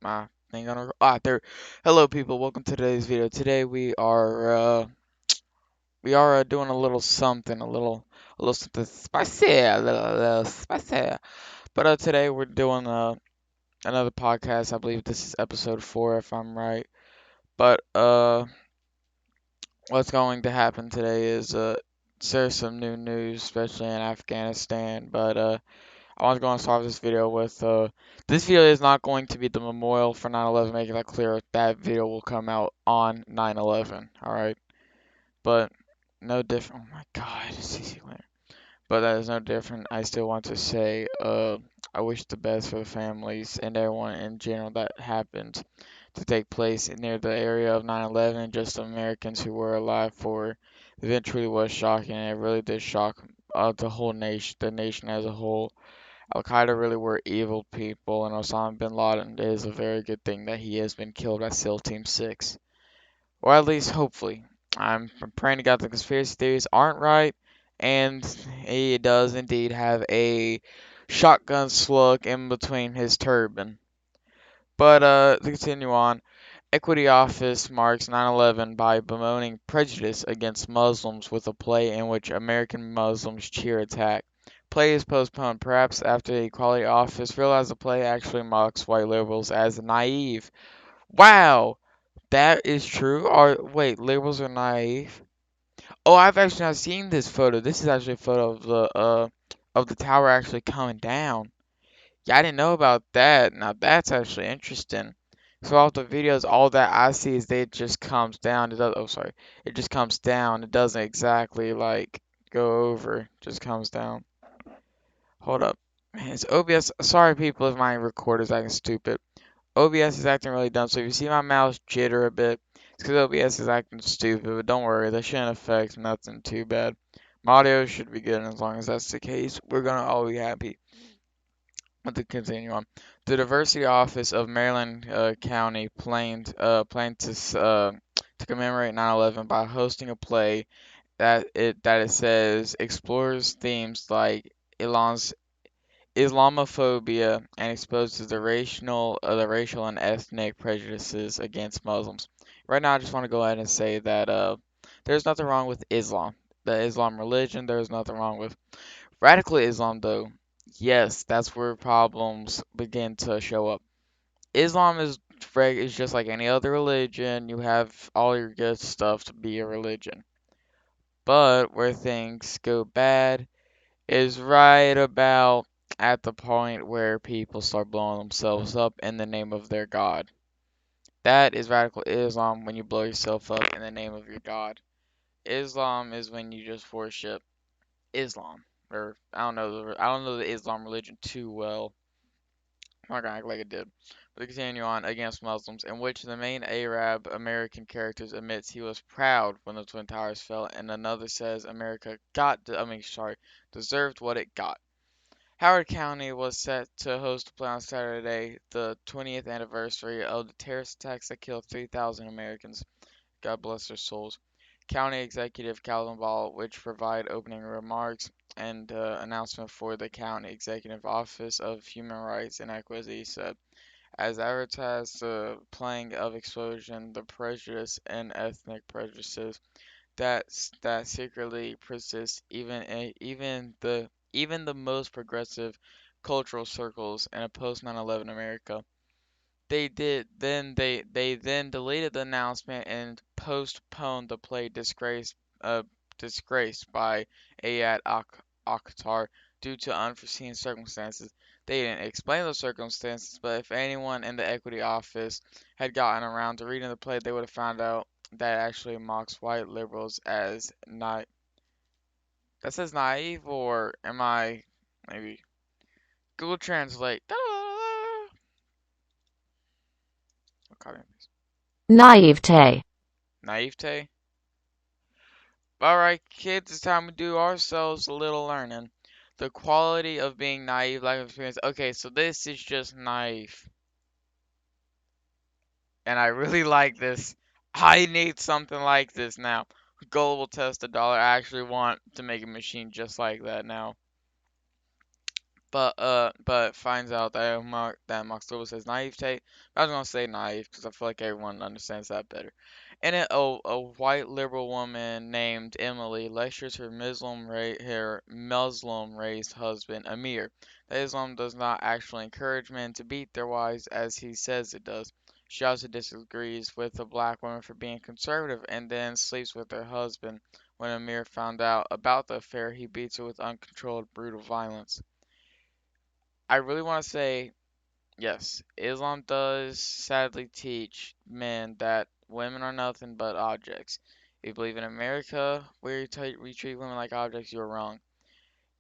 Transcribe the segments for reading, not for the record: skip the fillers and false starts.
my thing on there. Hello, people. Welcome to today's video. Today we are doing a little something, a little something spicy, a little spicy. But today we're doing another podcast. I believe this is episode 4, if I'm right. But what's going to happen today is there's some new news, especially in Afghanistan. But I was going to start this video with this video is not going to be the memorial for 9/11, making that clear. That video will come out on 9/11, all right? But no different. Oh my God, CC Winter. But that is no different. I still want to say I wish the best for the families and everyone in general that happened to take place near the area of 9/11, and just Americans who were alive for it. The event truly was shocking, and it really did shock the whole nation, the nation as a whole. Al Qaeda really were evil people, and Osama bin Laden is a very good thing that he has been killed by SEAL Team 6. Or at least, hopefully. I'm praying to God the conspiracy theories aren't right, and he does indeed have a shotgun slug in between his turban. But to continue on, Equity Office marks 9/11 by bemoaning prejudice against Muslims with a play in which American Muslims cheer attack. Play is postponed, perhaps after the Equality Office realized the play actually mocks white liberals as naive. Wow, that is true. Or wait, liberals are naive? Oh, I've actually not seen this photo. This is actually a photo of the tower actually coming down. Yeah, I didn't know about that. Now that's actually interesting. So off the videos, all that I see is it just comes down. It does. Oh, sorry. It just comes down. It doesn't exactly like go over. It just comes down. Hold up. Man, it's OBS. Sorry, people, if my recorder's acting stupid. OBS is acting really dumb. So if you see my mouse jitter a bit, it's because OBS is acting stupid. But don't worry, that shouldn't affect nothing too bad. My audio should be good, and as long as that's the case, we're gonna all be happy. To continue on, the Diversity Office of Maryland County planned to commemorate 9/11 by hosting a play that it says explores themes like Elon's Islamophobia and exposes the racial and ethnic prejudices against Muslims. Right now, I just want to go ahead and say that there's nothing wrong with Islam, the Islam religion. There's nothing wrong with radical Islam, though. Yes, that's where problems begin to show up. Islam is just like any other religion. You have all your good stuff to be a religion. But where things go bad is right about at the point where people start blowing themselves up in the name of their God. That is radical Islam, when you blow yourself up in the name of your God. Islam is when you just worship Islam. Or I don't know the Islam religion too well. I'm not gonna act like it did. But to continue on, against Muslims, in which the main Arab American character admits he was proud when the Twin Towers fell, and another says America deserved what it got. Howard County was set to host a play on Saturday, the 20th anniversary of the terrorist attacks that killed 3,000 Americans. God bless their souls. County Executive Calvin Ball, which provide opening remarks and announcement for the County Executive Office of Human Rights and Equity, said, as advertised, the playing of explosion, the prejudice and ethnic prejudices that secretly persist even the most progressive cultural circles in a post 9/11 America. They then deleted the announcement and postponed the play disgraced by Ayat Akhtar due to unforeseen circumstances. They didn't explain those circumstances, but if anyone in the equity office had gotten around to reading the play, they would have found out that it actually mocks white liberals as not. That says naive, or am I maybe Google Translate? Copy and paste. Naivete. Naivete. Alright, kids, it's time to do ourselves a little learning. The quality of being naive, lack of experience. Okay, so this is just naive. And I really like this. I need something like this now. Gullible test $1. I actually want to make a machine just like that now. but finds out that October says naivete. I was gonna say naive because I feel like everyone understands that better. In it, a white liberal woman named Emily lectures her Muslim raised husband Amir that Islam does not actually encourage men to beat their wives as he says it does. She also disagrees with the black woman for being conservative and then sleeps with her husband. When Amir found out about the affair, he beats her with uncontrolled, brutal violence. I really want to say yes, Islam does sadly teach men that women are nothing but objects. If you believe in America where we treat women like objects, you're wrong.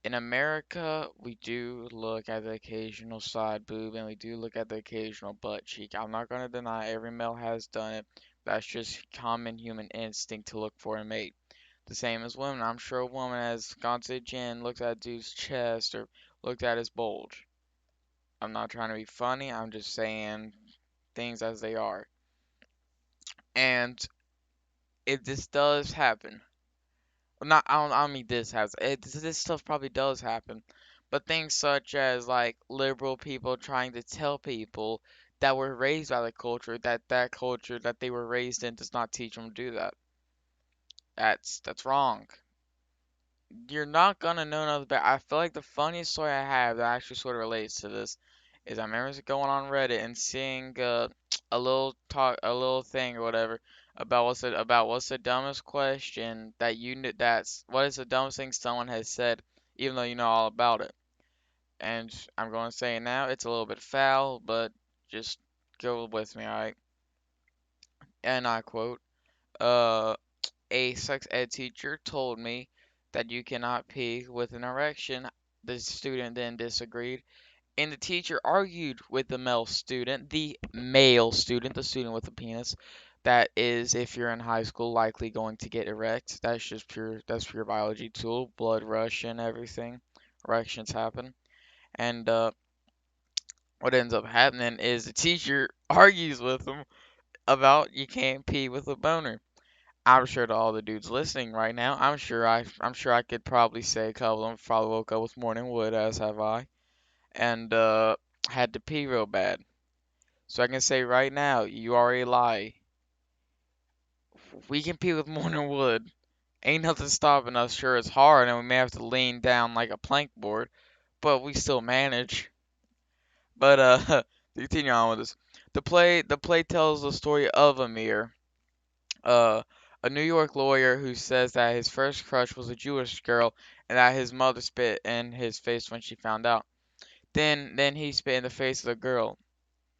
In America, we do look at the occasional side boob and we do look at the occasional butt cheek. I'm not going to deny every male has done it. That's just common human instinct to look for a mate. The same as women. I'm sure a woman has gone to the gym, looked at a dude's chest, or looked at his bulge. I'm not trying to be funny, I'm just saying things as they are. And if this does happen, well, not I don't mean this has this stuff probably does happen, but things such as like liberal people trying to tell people that were raised by the culture that culture that they were raised in does not teach them to do that. That's wrong. You're not gonna know nothing better. I feel like the funniest story I have that actually sort of relates to this is I remember going on Reddit and seeing a little thing or whatever about what's the dumbest question that you knew that's what is the dumbest thing someone has said, even though you know all about it. And I'm going to say it now. It's a little bit foul, but just go with me, alright? And I quote, uh. A sex ed teacher told me that you cannot pee with an erection. The student then disagreed, and the teacher argued with the male student, the student with the penis, that is, if you're in high school, likely going to get erect. That's pure biology tool, blood rush and everything. Erections happen. And what ends up happening is the teacher argues with him about you can't pee with a boner. I'm sure to all the dudes listening right now, I'm sure I could probably say a couple of them. Probably woke up with morning wood, as have I, and had to pee real bad. So I can say right now, you already lie. We can pee with morning wood. Ain't nothing stopping us. Sure, it's hard, and we may have to lean down like a plank board, but we still manage. But to continue on with this, the play tells the story of Amir, uh, a New York lawyer who says that his first crush was a Jewish girl and that his mother spit in his face when she found out. Then he spit in the face of the girl.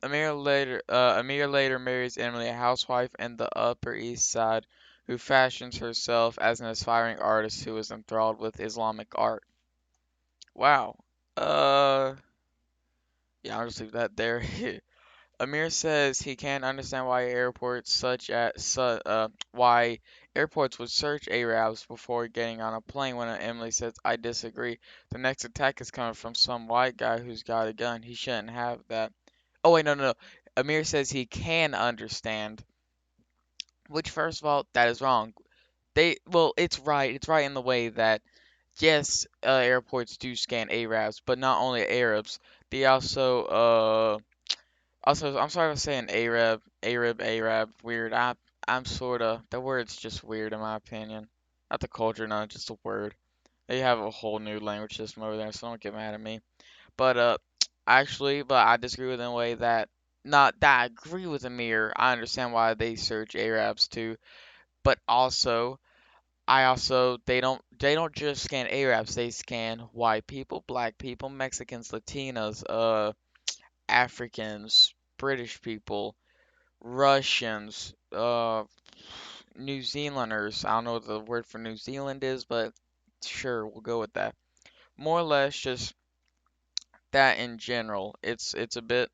Amir later marries Emily, a housewife in the Upper East Side, who fashions herself as an aspiring artist who is enthralled with Islamic art. Wow. Uh, yeah, I'll just leave that there. Amir says he can't understand why airports would search Arabs before getting on a plane. When Emily says, "I disagree. The next attack is coming from some white guy who's got a gun. He shouldn't have that." Oh wait, no, no, no. Amir says he can understand, which first of all, that is wrong. Well, it's right. It's right in the way that yes, airports do scan Arabs, but not only Arabs. They also, I'm sorry for saying Arab, weird. I'm sorta, the word's just weird in my opinion. Not the culture, no, just the word. They have a whole new language system over there, so don't get mad at me. But, but I disagree with in a way that, not that I agree with Amir, I understand why they search Arabs too, but also, they don't just scan Arabs, they scan white people, black people, Mexicans, Latinas, Africans, British people, Russians, New Zealanders. I don't know what the word for New Zealand is, but sure, we'll go with that. More or less just that in general. It's a bit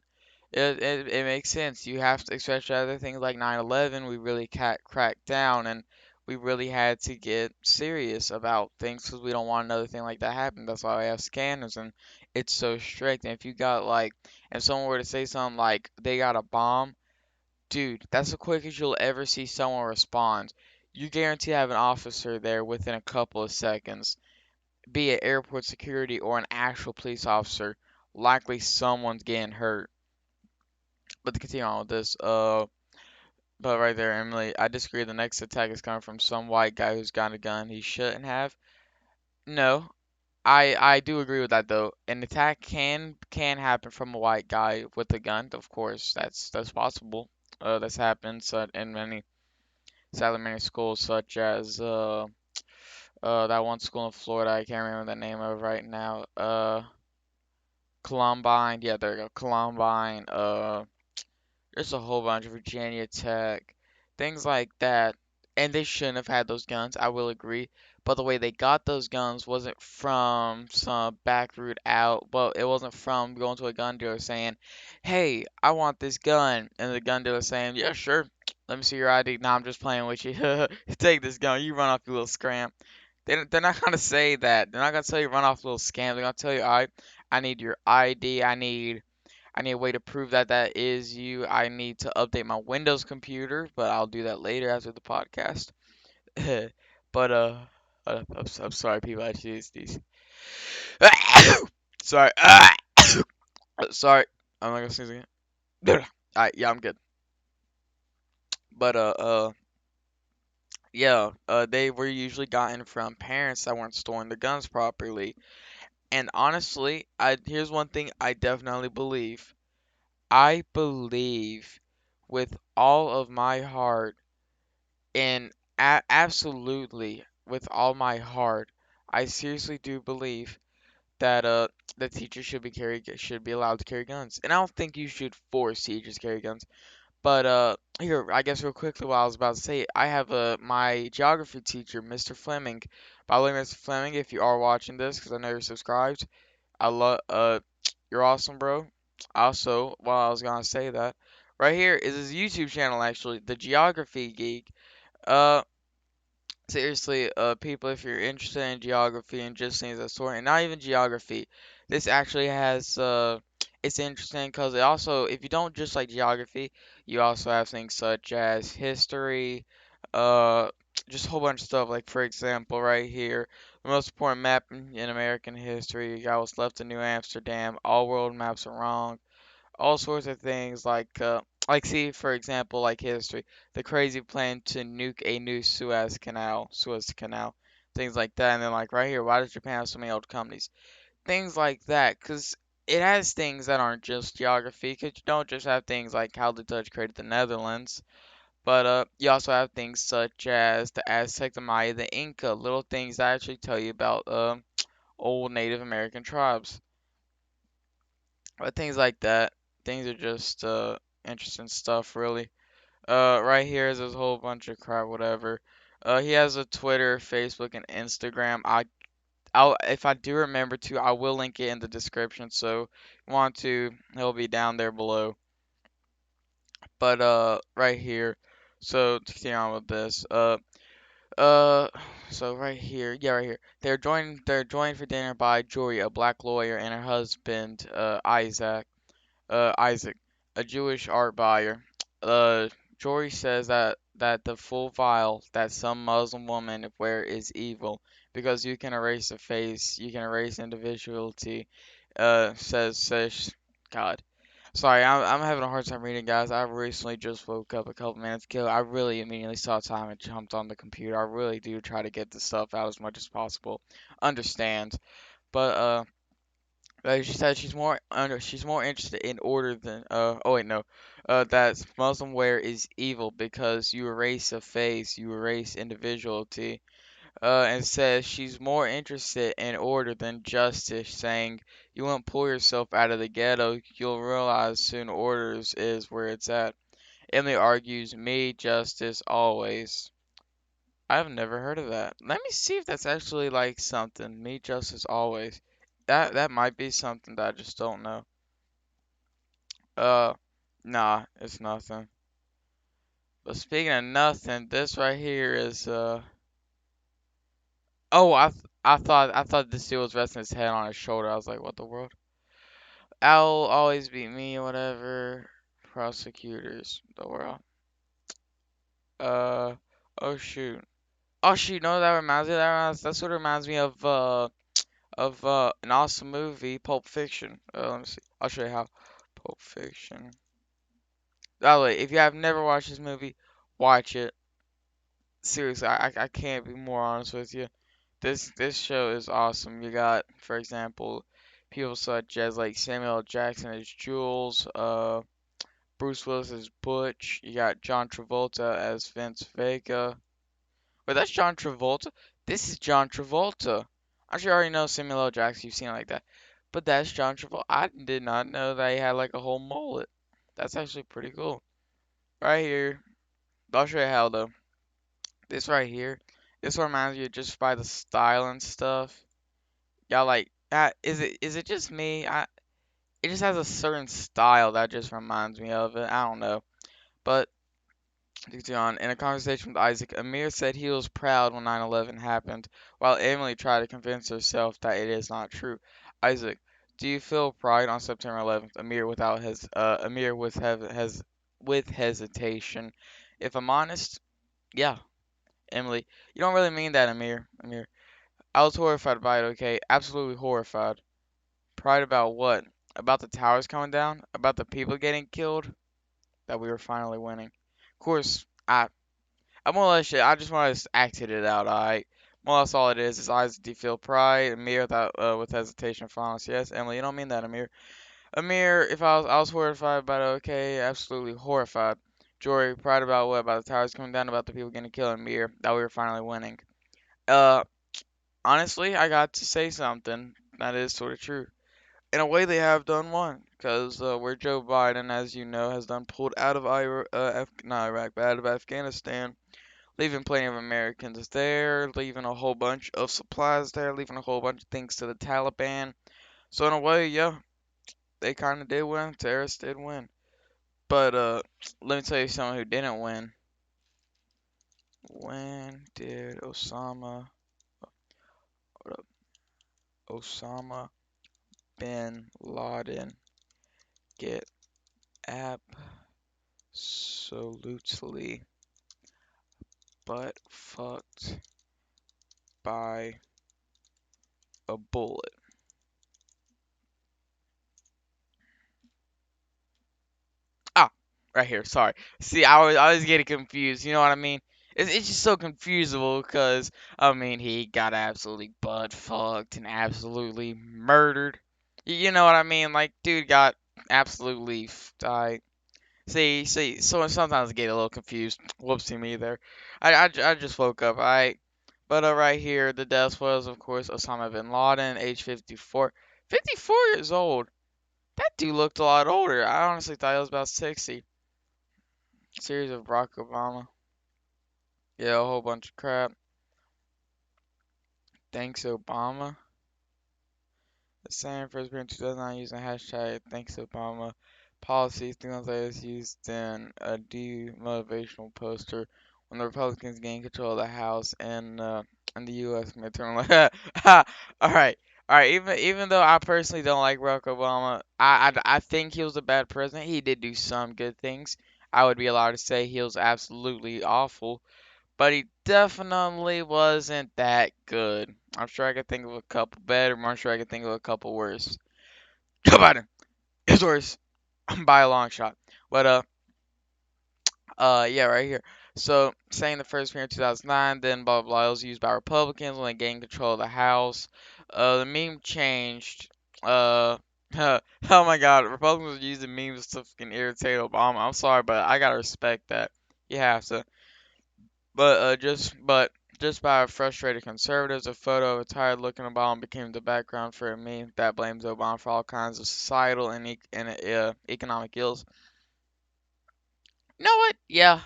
it makes sense. You have to, especially other things like 9/11, we really cracked down and we really had to get serious about things because we don't want another thing like that happen. That's why we have scanners and it's so strict. And if you got like, if someone were to say something like they got a bomb, dude, that's the quickest you'll ever see someone respond. You guarantee have an officer there within a couple of seconds. be it airport security or an actual police officer, likely someone's getting hurt. But to continue on with this, but right there, Emily, I disagree. The next attack is coming from some white guy who's got a gun he shouldn't have. No, I do agree with that though. An attack can happen from a white guy with a gun, of course. That's possible. That's happened in many sadly many schools, such as that one school in Florida. I can't remember the name of right now. Columbine. Yeah, there you go. Columbine. There's a whole bunch of Virginia Tech, things like that. And they shouldn't have had those guns, I will agree. But the way they got those guns wasn't from some back route out. Well, it wasn't from going to a gun dealer saying, "Hey, I want this gun," and the gun dealer saying, "Yeah, sure. Let me see your ID." "Nah, I'm just playing with you. Take this gun. You run off, you little scram." They're not gonna say that. They're not gonna tell you run off, little scam. They're gonna tell you, "All right, I need your ID. I need a way to prove that that is you. I need to update my Windows computer, but I'll do that later after the podcast." But I'm sorry, people. I choose these. Sorry. Sorry. I'm not gonna sneeze again. Alright, yeah, I'm good. But yeah, they were usually gotten from parents that weren't storing the guns properly. And honestly, I here's one thing I definitely believe. I believe with all of my heart and absolutely with all my heart, I seriously do believe that the teachers should be allowed to carry guns. And I don't think you should force teachers to carry guns. But here, I guess real quickly, what I was about to say, I have my geography teacher, Mr. Fleming. By the way, Mr. Fleming, if you are watching this, because I know you're subscribed, I love you're awesome, bro. Also, while I was gonna say that, right here is his YouTube channel, actually, the Geography Geek. Uh, Seriously, people, if you're interested in geography and just things of that sort, and not even geography, this actually has, it's interesting because it also, if you don't just like geography, you also have things such as history, uh, just a whole bunch of stuff. Like, for example, right here, the most important map in American history, you got what's left of New Amsterdam, all world maps are wrong, all sorts of things like see for example like history, the crazy plan to nuke a new Suez Canal, things like that. And then like right here, why does Japan have so many old companies? Things like that, because it has things that aren't just geography, because you don't just have things like how the Dutch created the Netherlands, but you also have things such as the Aztec, the Maya, the Inca, little things that actually tell you about old Native American tribes. But things like that, things are just interesting stuff, really. Right here is this whole bunch of crap, whatever. He has a Twitter, Facebook, and Instagram. If I do remember to, I will link it in the description. So, if you want to, he'll be down there below. But right here. So to continue on with this. Uh, so right here, yeah, right here. They're joined for dinner by Jory, a black lawyer, and her husband, Isaac, a Jewish art buyer. Jory says that the full vial that some Muslim women wear is evil because you can erase a face, you can erase individuality. Says God. Sorry, I'm having a hard time reading, guys. I recently just woke up a couple minutes ago. I really immediately saw time and jumped on the computer. I really do try to get the stuff out as much as possible. Understand, but she said she's more interested in order than oh wait no that Muslim wear is evil because you erase a face, you erase individuality. And says she's more interested in order than justice, saying you won't pull yourself out of the ghetto, you'll realize soon orders is where it's at. Emily argues me justice always. I've never heard of that. Let me see if that's actually like something. Me justice always. That might be something that I just don't know. Uh, nah, it's nothing. But speaking of nothing, this right here is oh, I thought this dude was resting his head on his shoulder. I was like, what the world? I'll always beat me, whatever. Prosecutors, the world. Uh, oh shoot. Oh shoot, no, that reminds me. That sort of reminds me of of an awesome movie, Pulp Fiction. Let me see. I'll show you how. Pulp Fiction. By the way, if you have never watched this movie, watch it. Seriously, I can't be more honest with you. This show is awesome. You got, for example, people such as like Samuel L. Jackson as Jules, Bruce Willis as Butch. You got John Travolta as Vince Vega. Wait, that's John Travolta? This is John Travolta. I'm sure you already know Samuel L. Jackson. You've seen it like that. But that's John Travolta. I did not know that he had like a whole mullet. That's actually pretty cool. Right here. I'll show you how though. This right here. This reminds you just by the style and stuff. Y'all like is it just me? It just has a certain style that just reminds me of it. I don't know. But continue on. In a conversation with Isaac, Amir said he was proud when 9/11 happened, while Emily tried to convince herself that it is not true. Isaac, do you feel pride on September 11th? Amir with hesitation. If I'm honest, yeah. Emily, you don't really mean that, Amir. Amir, I was horrified by it. Okay, absolutely horrified. Pride about what? About the towers coming down? About the people getting killed? That we were finally winning. Of course, I'm more or less shit. I just want to act it out, alright? More or less all it is eyes do you feel pride, Amir without with hesitation, fondness. Yes, Emily, you don't mean that, Amir. Amir, if I was horrified about it, okay, absolutely horrified. Jory, pride about what? About the towers coming down, about the people getting killed, Amir, that we were finally winning. Uh, honestly, I got to say something that is sort of true. In a way, they have done one, because where Joe Biden, as you know, has done pulled out of not Iraq, but out of Afghanistan, leaving plenty of Americans there, leaving a whole bunch of supplies there, leaving a whole bunch of things to the Taliban. So in a way, yeah, they kind of did win. Terrorists did win. But let me tell you someone who didn't win. When did hold up, Osama bin Laden get absolutely butt fucked by a bullet? Ah, right here. Sorry. See, I was getting confused. You know what I mean? It's just so confusable because I mean he got absolutely butt fucked and absolutely murdered. You know what I mean? Like dude got absolutely died. See. So sometimes I get a little confused. Whoopsie me there. I just woke up. But right here, the death was of course Osama bin Laden, age 54. 54 years old. That dude looked a lot older. I honestly thought he was about 60. Series of Barack Obama. Yeah, a whole bunch of crap. Thanks Obama. The same first appeared in 2009 using hashtag Thanks Obama. Policies 3 months later is used in a demotivational poster when the Republicans gain control of the House and the U.S. midterm. All right, all right. Even though I personally don't like Barack Obama, I think he was a bad president. He did do some good things. I would be allowed to say he was absolutely awful, but he definitely wasn't that good. I'm sure I could think of a couple better. I'm sure I could think of a couple worse. Joe Biden is worse by a long shot. But yeah, right here. So saying the first appearance in 2009, then blah blah blah. It was used by Republicans when they gained control of the House. The meme changed. Oh my God, Republicans were using memes to fucking irritate Obama. I'm sorry, but I gotta respect that. You have to. But just by frustrated conservatives, a photo of a tired-looking Obama became the background for a meme that blames Obama for all kinds of societal and economic ills. You know what? Yeah,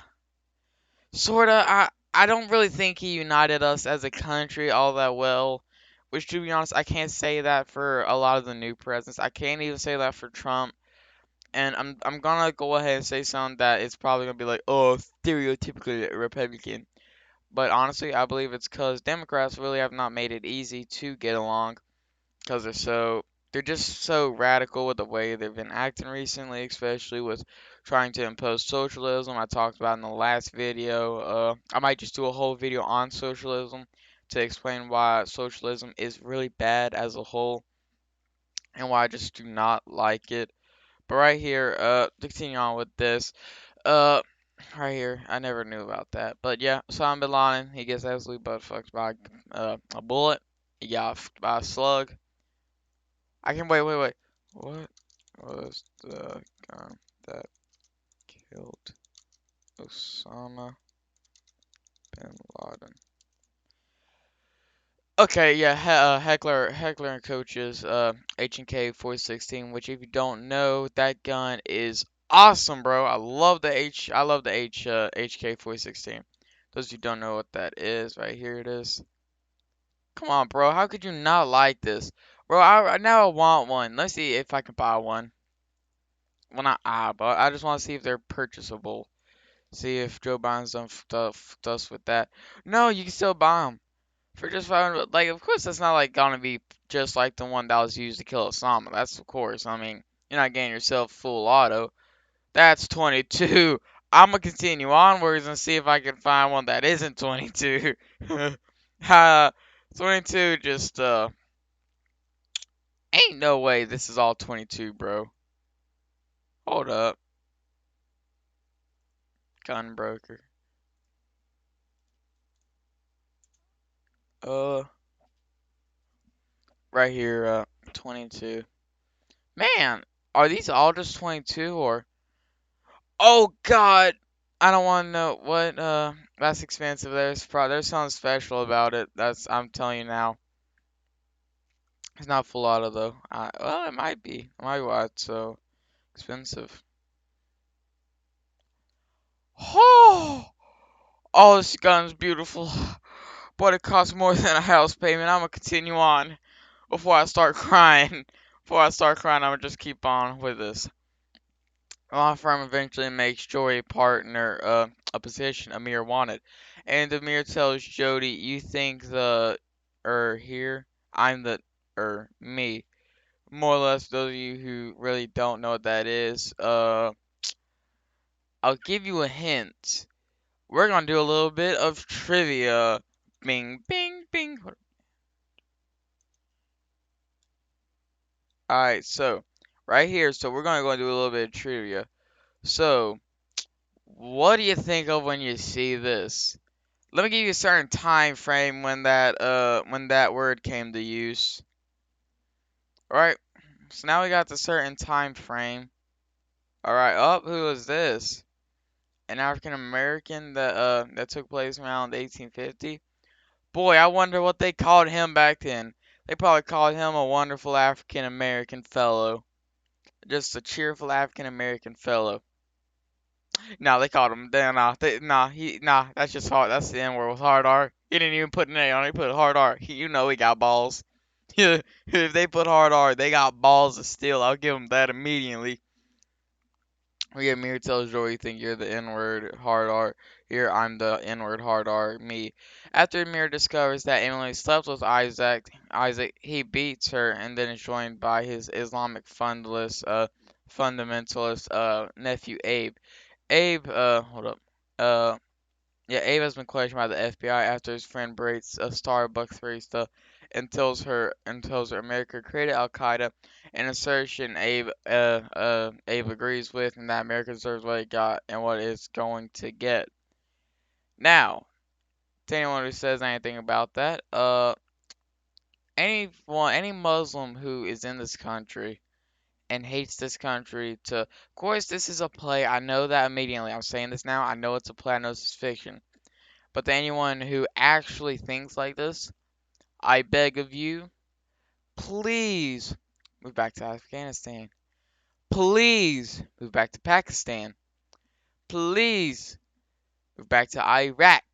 sorta. I don't really think he united us as a country all that well. Which, to be honest, I can't say that for a lot of the new presidents. I can't even say that for Trump. And I'm gonna go ahead and say something that it's probably gonna be like, oh, stereotypically Republican. But honestly, I believe it's because Democrats really have not made it easy to get along because they're just so radical with the way they've been acting recently, especially with trying to impose socialism. I talked about in the last video. I might just do a whole video on socialism to explain why socialism is really bad as a whole and why I just do not like it. But right here, to continue on with this, uh, right here, I never knew about that. But yeah, Osama bin Laden, he gets absolutely butt fucked by a bullet. He got fucked by a slug. I can wait. What was the gun that killed Osama bin Laden? Okay, yeah, Heckler and Coaches, H&K 416, which if you don't know, that gun is awesome, bro. I love the HK 416. Those of you who don't know what that is, right here it is. Come on, bro, how could you not like this? Bro, now I want one. Let's see if I can buy one. Well, not but I just want to see if they're purchasable. See if Joe Biden's done stuff with that. No, you can still buy them. For just 500, like, of course, that's not like gonna be just like the one that was used to kill Osama. That's of course. I mean, you're not getting yourself full auto. That's 22. I'm gonna continue onwards and see if I can find one that isn't 22. uh, 22 just ain't no way this is all 22, bro. Hold up, gun broker. Uh, right here, 22. Man, are these all just 22 or? Oh God, I don't want to know what. That's expensive. There's something special about it. I'm telling you now. It's not full auto though. Well, it might be. It might be why it's so expensive. Oh, oh, this gun's beautiful, but it costs more than a house payment. I'm gonna continue on before I start crying. Before I start crying, I'm gonna just keep on with this. Law firm eventually makes Joy partner a position Amir wanted. And Amir tells Jody, you think the here, I'm the me. More or less those of you who really don't know what that is, I'll give you a hint. We're gonna do a little bit of trivia. Bing bing bing. Alright, so right here, so we're gonna go and do a little bit of trivia. So what do you think of when you see this? Let me give you a certain time frame when that word came to use. Alright, so now we got the certain time frame. Alright, who is this? An African American that took place around 1850. Boy, I wonder what they called him back then. They probably called him a wonderful African American fellow. Just a cheerful African American fellow. No, they called him. That's just hard. That's the N word with hard R. He didn't even put an A on it. He put hard R. You know he got balls. If they put hard R, they got balls of steel. I'll give them that immediately. We get Mir tells Joy, you think you're the N-word hard R. Here, I'm the N-word hard R, me. After Mir discovers that Emily slept with Isaac, he beats her and then is joined by his Islamic fundamentalist nephew Abe. Hold up. Yeah, Abe has been questioned by the FBI after his friend breaks a Starbucks barista and tells her America created Al Qaeda, an assertion Abe agrees with, and that America deserves what it got and what it's going to get. Now, to anyone who says anything about that, any Muslim who is in this country and hates this country of course, this is a play. I know that immediately. I'm saying this now. I know it's a play. I know this is fiction. But to anyone who actually thinks like this, I beg of you, please move back to Afghanistan. Please move back to Pakistan. Please move back to Iraq.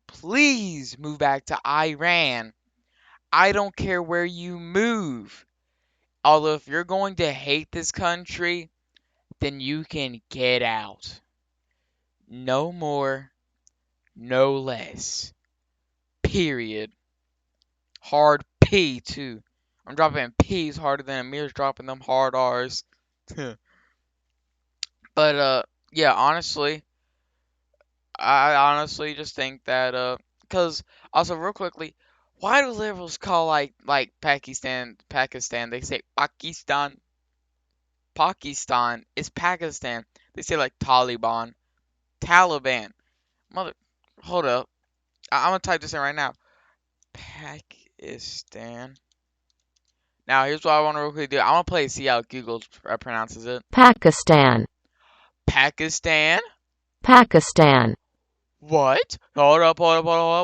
Please move back to Iran. I don't care where you move. Although if you're going to hate this country, then you can get out. No more, no less. Period. Hard P too. I'm dropping P's harder than Amir's dropping them hard R's. But yeah, honestly, I honestly just think that Cause also real quickly, why do liberals call like Pakistan? They say Pakistan. It's Pakistan. They say like Taliban. Mother, hold up. I'm gonna type this in right now. Pakistan. Now here's what I want to real quick do. I want to play see how Google pronounces it. Pakistan, Pakistan. Pakistan, What? Hold up.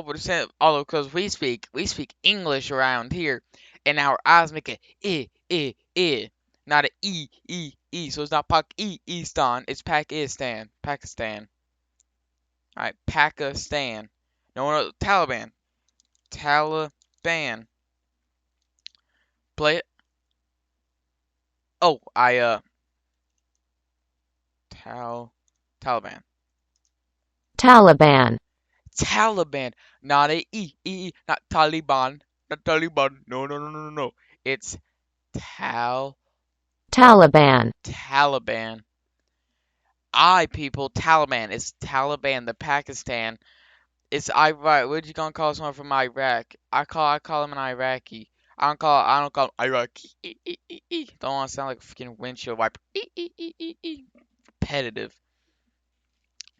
We're saying all because we speak English around here, and our eyes make a not a e. So it's not Pakistan, it's Pakistan. All right, Pakistan. No, Taliban, Taliban. Play it. Oh, Taliban, Taliban, Taliban. Not a not Taliban, not Taliban. No. It's Taliban, Taliban. I people Taliban. It's Taliban. The Pakistan. It's Iraq. What you gonna call someone from Iraq? I call him an Iraqi. I don't call him Iraqi. Don't want to sound like a freaking windshield wiper. Repetitive.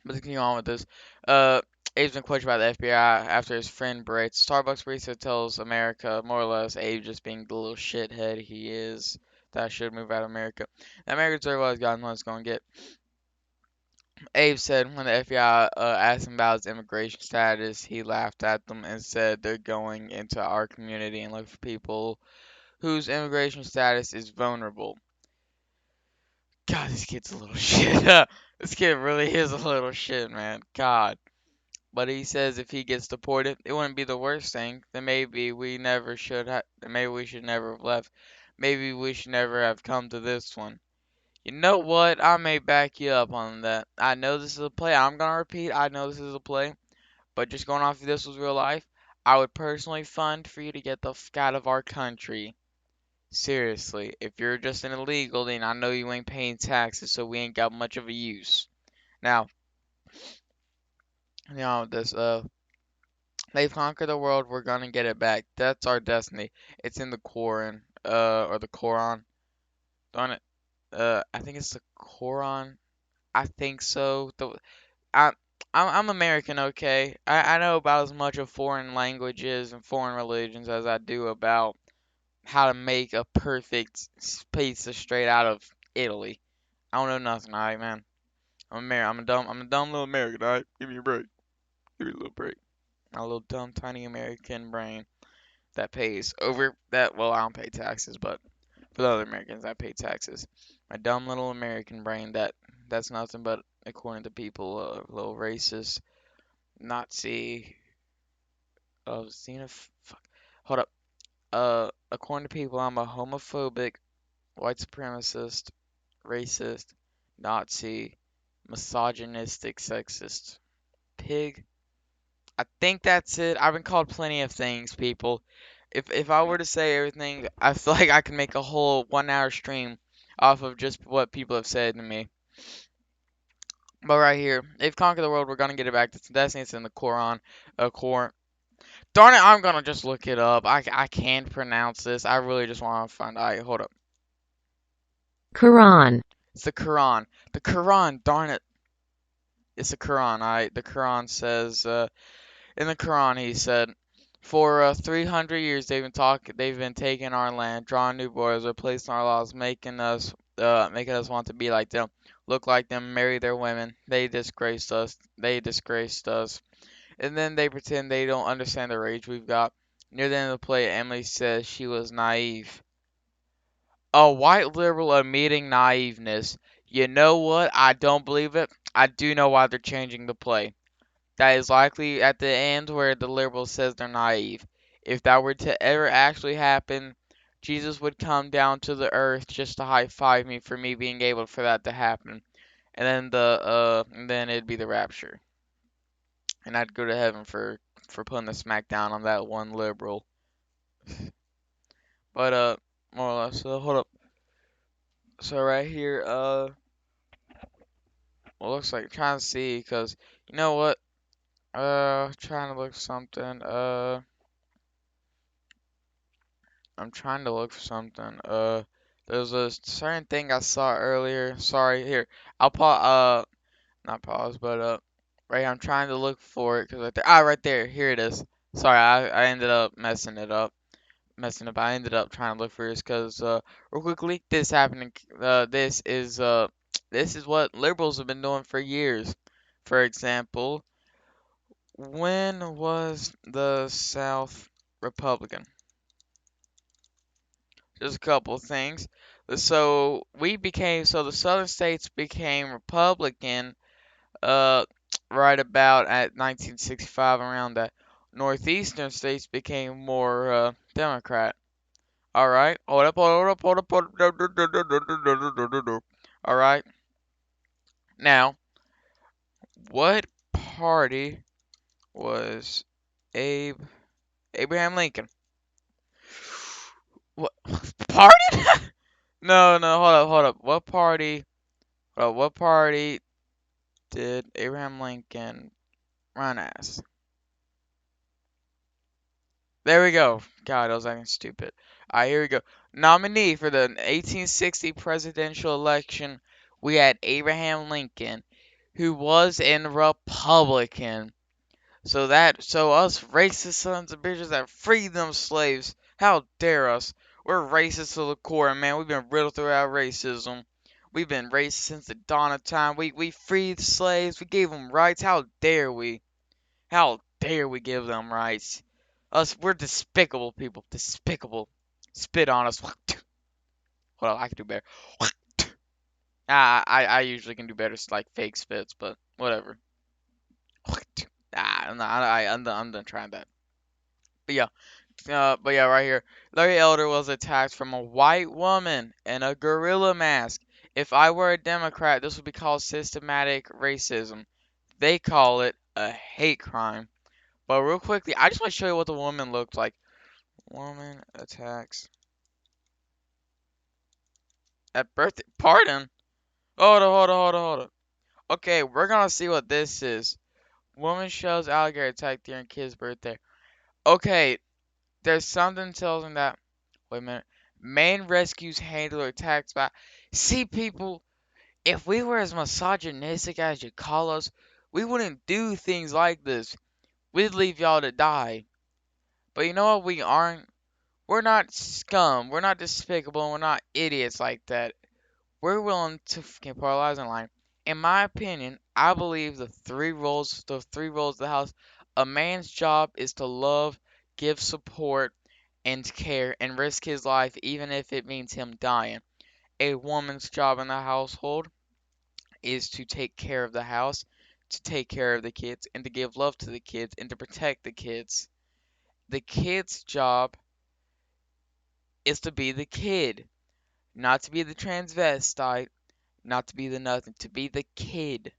But let's continue on with this. Abe's been questioned by the FBI after his friend breaks. Starbucks barista tells America, more or less, Abe just being the little shithead he is, that should move out of America. The American deserve what he's got and what it's going to get. Abe said when the FBI asked him about his immigration status, he laughed at them and said they're going into our community and look for people whose immigration status is vulnerable. God, this kid's a little shit. This kid really is a little shit, man. God. But he says if he gets deported, it wouldn't be the worst thing. Then maybe we never should have. Maybe we should never have left. Maybe we should never have come to this one. You know what? I may back you up on that. I know this is a play. I'm gonna repeat. I know this is a play. But just going off if this was real life, I would personally fund for you to get the fuck out of our country. Seriously, if you're just an illegal, then I know you ain't paying taxes, so we ain't got much of a use. Now, this they've conquered the world, we're gonna get it back. That's our destiny. It's in the Quran, or the Quran. Darn it. I think it's the Quran. I think so. I, I'm American, okay? I know about as much of foreign languages and foreign religions as I do about how to make a perfect pizza straight out of Italy. I don't know nothing, alright, man. I'm a dumb little American, alright? Give me a break. Give me a little break. My little dumb tiny American brain that pays over that. Well, I don't pay taxes, but for the other Americans, I pay taxes. My dumb little American brain that's nothing but, according to people, a little racist, Nazi, fuck. Hold up. According to people, I'm a homophobic, white supremacist, racist, Nazi, misogynistic, sexist, pig. I think that's it. I've been called plenty of things, people. If I were to say everything, I feel like I could make a whole 1 hour stream off of just what people have said to me. But right here, they've conquered the world. We're gonna get it back. It's destiny. It's in the Quran. Quran. Darn it! I'm gonna just look it up. I can't pronounce this. I really just want to find. Alright, hold up. Quran, It's the Quran. The Quran. Darn it! It's the Quran. Alright. The Quran says. In the Quran, he said, "For 300 years they've been taking our land, drawing new borders, replacing our laws, making us want to be like them, look like them, marry their women. They disgraced us. They disgraced us. And then they pretend they don't understand the rage we've got." Near the end of the play, Emily says she was naive. A white liberal admitting naiveness. You know what? I don't believe it. I do know why they're changing the play. That is likely at the end where the liberal says they're naive. If that were to ever actually happen, Jesus would come down to the earth just to high five me for me being able for that to happen. And then it'd be the rapture. And I'd go to heaven for putting the smack down on that one liberal. But more or less, hold up. So right here, well, looks like trying to see, cause you know what? Trying to look something. I'm trying to look for something. There's a certain thing I saw earlier. Sorry, here. I'll not pause, but right here, I'm trying to look for it because right there. Ah, right there. Here it is. Sorry, I ended up messing it up. Messing up. I ended up trying to look for this because real quickly, this happening. This is what liberals have been doing for years. For example, when was the South Republican? Just a couple of things. So the southern states became Republican uh right about at 1965 around that. Northeastern states became more Democrat. All right. Hold up. All right. Now, what party was Abe Abraham Lincoln? What party? No, no, hold up. What party did Abraham Lincoln run as? There we go. God, I was acting stupid. Alright, here we go. Nominee for the 1860 presidential election, we had Abraham Lincoln, who was a Republican. So us racist sons of bitches that freed them slaves, how dare us? We're racist to the core, man. We've been riddled throughout racism. We've been racist since the dawn of time. We freed slaves. We gave them rights. How dare we? How dare we give them rights? Us, we're despicable people. Despicable. Spit on us. Hold on, I can do better. I usually can do better, like fake spits, but whatever. I'm done trying that. But yeah, right here. Larry Elder was attacked from a white woman in a gorilla mask. If I were a Democrat, this would be called systematic racism. They call it a hate crime. But real quickly, I just want to show you what the woman looked like. Woman attacks at birthday. Pardon? Hold on. Okay, we're gonna see what this is. Woman shows alligator attack during kid's birthday. Okay, there's something tells me that. Wait a minute. Man rescues handler attacks by. See, people, if we were as misogynistic as you call us, we wouldn't do things like this. We'd leave y'all to die. But you know what? We aren't. We're not scum. We're not despicable. And we're not idiots like that. We're willing to put our lives on the line. In my opinion, I believe the three roles of the house. A man's job is to love, give support, and care, and risk his life even if it means him dying. A woman's job in the household is to take care of the house, to take care of the kids, and to give love to the kids, and to protect the kids. The kid's job is to be the kid, not to be the transvestite, not to be the nothing, to be the kid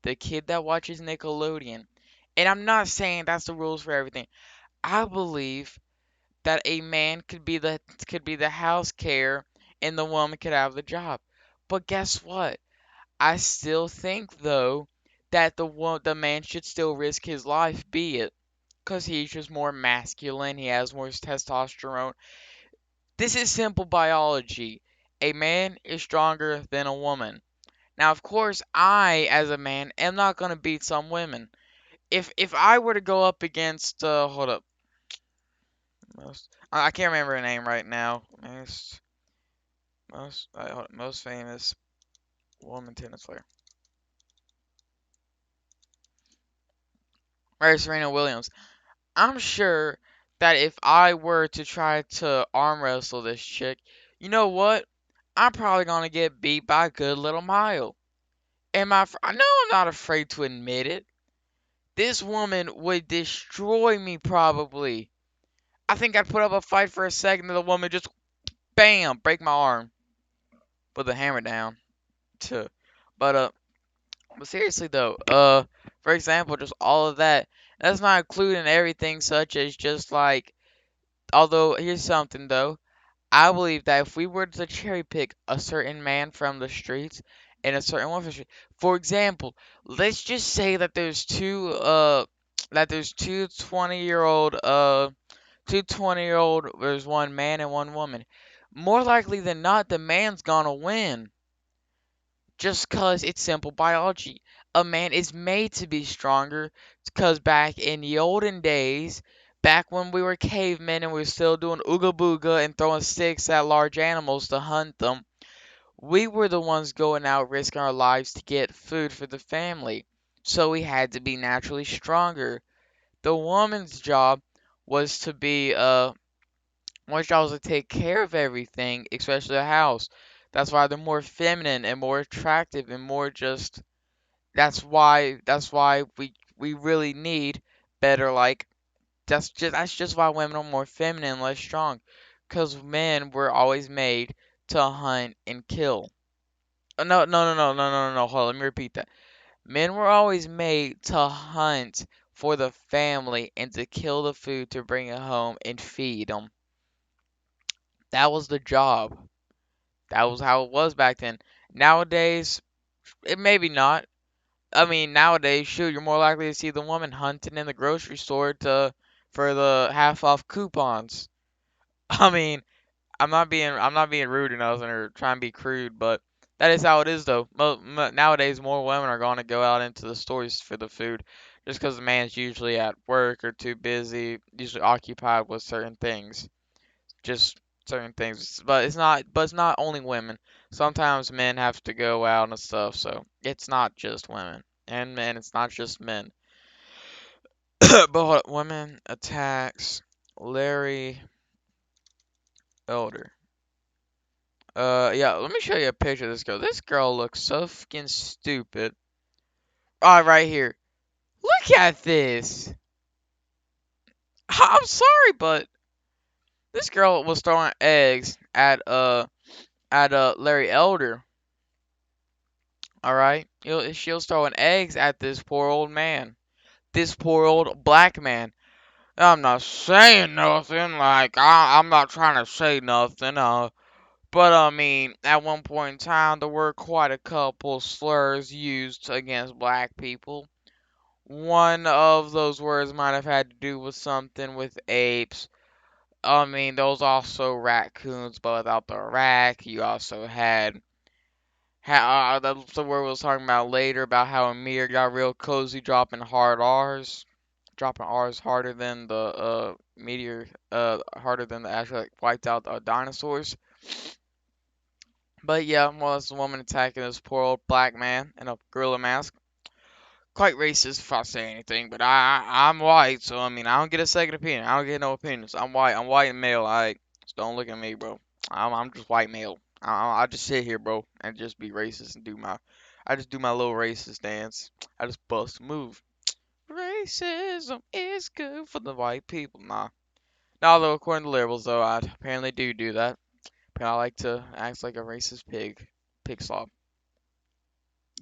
that watches Nickelodeon. And I'm not saying that's the rules for everything. I believe that a man could be the house care and the woman could have the job. But guess what? I still think though that the man should still risk his life, be it because he's just more masculine, he has more testosterone. This is simple biology. A man is stronger than a woman. Now, of course, I, as a man, am not gonna beat some women. If I were to go up against, hold up, I can't remember her name right now. Most famous woman tennis player. Right, Serena Williams. I'm sure that if I were to try to arm wrestle this chick, you know what? I'm probably gonna get beat by a good little mile. I know I'm not afraid to admit it. This woman would destroy me probably. I think I'd put up a fight for a second and the woman just bam break my arm with a hammer down. Too. But but seriously though, for example, just all of that. That's not including everything such as just like. Although here's something though. I believe that if we were to cherry pick a certain man from the streets and a certain one from the street, for example, let's just say that there's two. that there's two 20-year-old, there's one man and one woman. More likely than not, the man's gonna win. Just 'cause it's simple biology. A man is made to be stronger. 'Cause back in the olden days, back when we were cavemen and we were still doing ooga booga and throwing sticks at large animals to hunt them, we were the ones going out risking our lives to get food for the family. So we had to be naturally stronger. The woman's job was to be my job was to take care of everything, especially the house. That's why they're more feminine and more attractive and more just. That's why we really need better that's just why women are more feminine and less strong. 'Cause men were always made to hunt and kill. No, no, no, no, no, no, no, no. Hold on, let me repeat that. Men were always made to hunt for the family and to kill the food to bring it home and feed them. That was the job. That was how it was back then. Nowadays, it maybe not. I mean, nowadays, shoot, you're more likely to see the woman hunting in the grocery store to for the half off coupons. I mean, I'm not being rude or nothing or trying to be crude, but that is how it is though. Nowadays, more women are going to go out into the stores for the food, just because the man's usually at work or too busy, usually occupied with certain things. Just certain things. But it's not only women. Sometimes men have to go out and stuff, so it's not just women. And men, it's not just men. But hold up, women attacks Larry Elder. Yeah, let me show you a picture of this girl. This girl looks so fucking stupid. Alright, right here. Look at this. I'm sorry, but this girl was throwing eggs at Larry Elder. All right, she was throwing eggs at this poor old man, this poor old black man. I'm not saying nothing, like I'm not trying to say nothing, but I mean, at one point in time, there were quite a couple slurs used against black people. One of those words might have had to do with something with apes. I mean, there was also raccoons, but without the rack, you also had that's the word we was talking about later about how Amir got real cozy dropping R's harder than the meteor, harder than the actual like, wiped out dinosaurs. But yeah, well, it's a woman attacking this poor old black man in a gorilla mask. Quite racist if I say anything, but I'm white, so I mean I don't get a second opinion. I don't get no opinions. I'm white. I'm white and male. I just don't look at me, bro. I'm just white male. I just sit here, bro, and just be racist and I just do my little racist dance. I just bust a move. Racism is good for the white people. Nah. Now, although according to liberals, though, I apparently do that. Apparently, I like to act like a racist pig. Pig slob.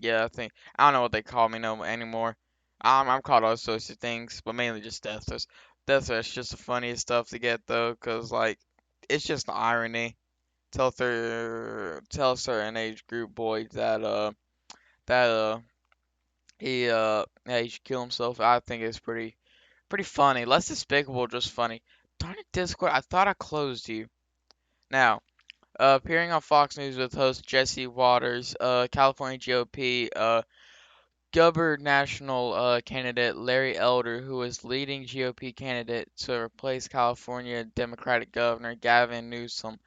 Yeah, I don't know what they call me no anymore. I'm called all sorts of things, but mainly just death threats. Death threats just the funniest stuff to get though, 'cause like it's just the irony. Tell a certain age group boy that he should kill himself. I think it's pretty funny. Less despicable, just funny. Darn it, Discord! I thought I closed you. Now, appearing on Fox News with host Jesse Waters, California GOP national candidate Larry Elder, who is leading GOP candidate to replace California Democratic Governor Gavin Newsom,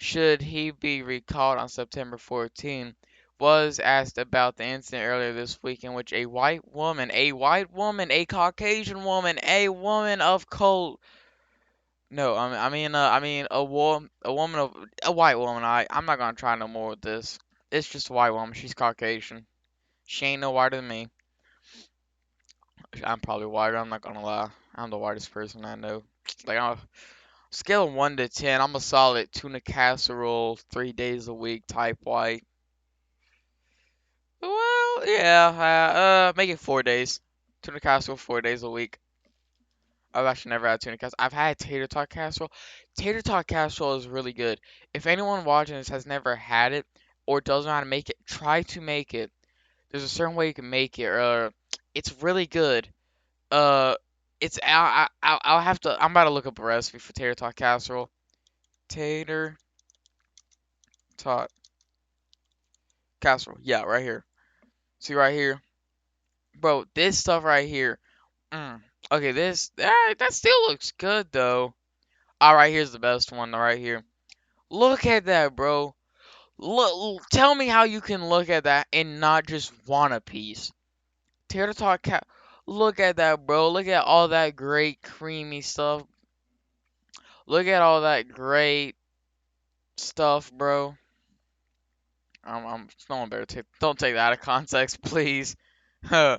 should he be recalled on September 14, was asked about the incident earlier this week in which a Caucasian woman, a woman of color. No, I mean a woman of a white woman. I'm not gonna try no more with this. It's just a white woman. She's Caucasian. She ain't no whiter than me. I'm probably whiter. I'm not gonna lie. I'm the whitest person I know. Like on a scale of 1 to 10, I'm a solid tuna casserole 3 days a week type white. Well, yeah. Make it 4 days. Tuna casserole 4 days a week. I've actually never had tuna casserole. I've had tater tot casserole. Tater tot casserole is really good. If anyone watching this has never had it or doesn't know how to make it, try to make it. There's a certain way you can make it. It's really good. Uh, I'll have to. I'm about to look up a recipe for tater tot casserole. Tater tot casserole. Yeah, right here. See right here, bro. This stuff right here. Mm. Okay, that still looks good though. All right, here's the best one right here. Look at that, bro. Tell me how you can look at that and not just want a piece. Tater tot cat. Look at that, bro. Look at all that great creamy stuff. Look at all that great stuff, bro. No one better don't take that out of context, please. oh,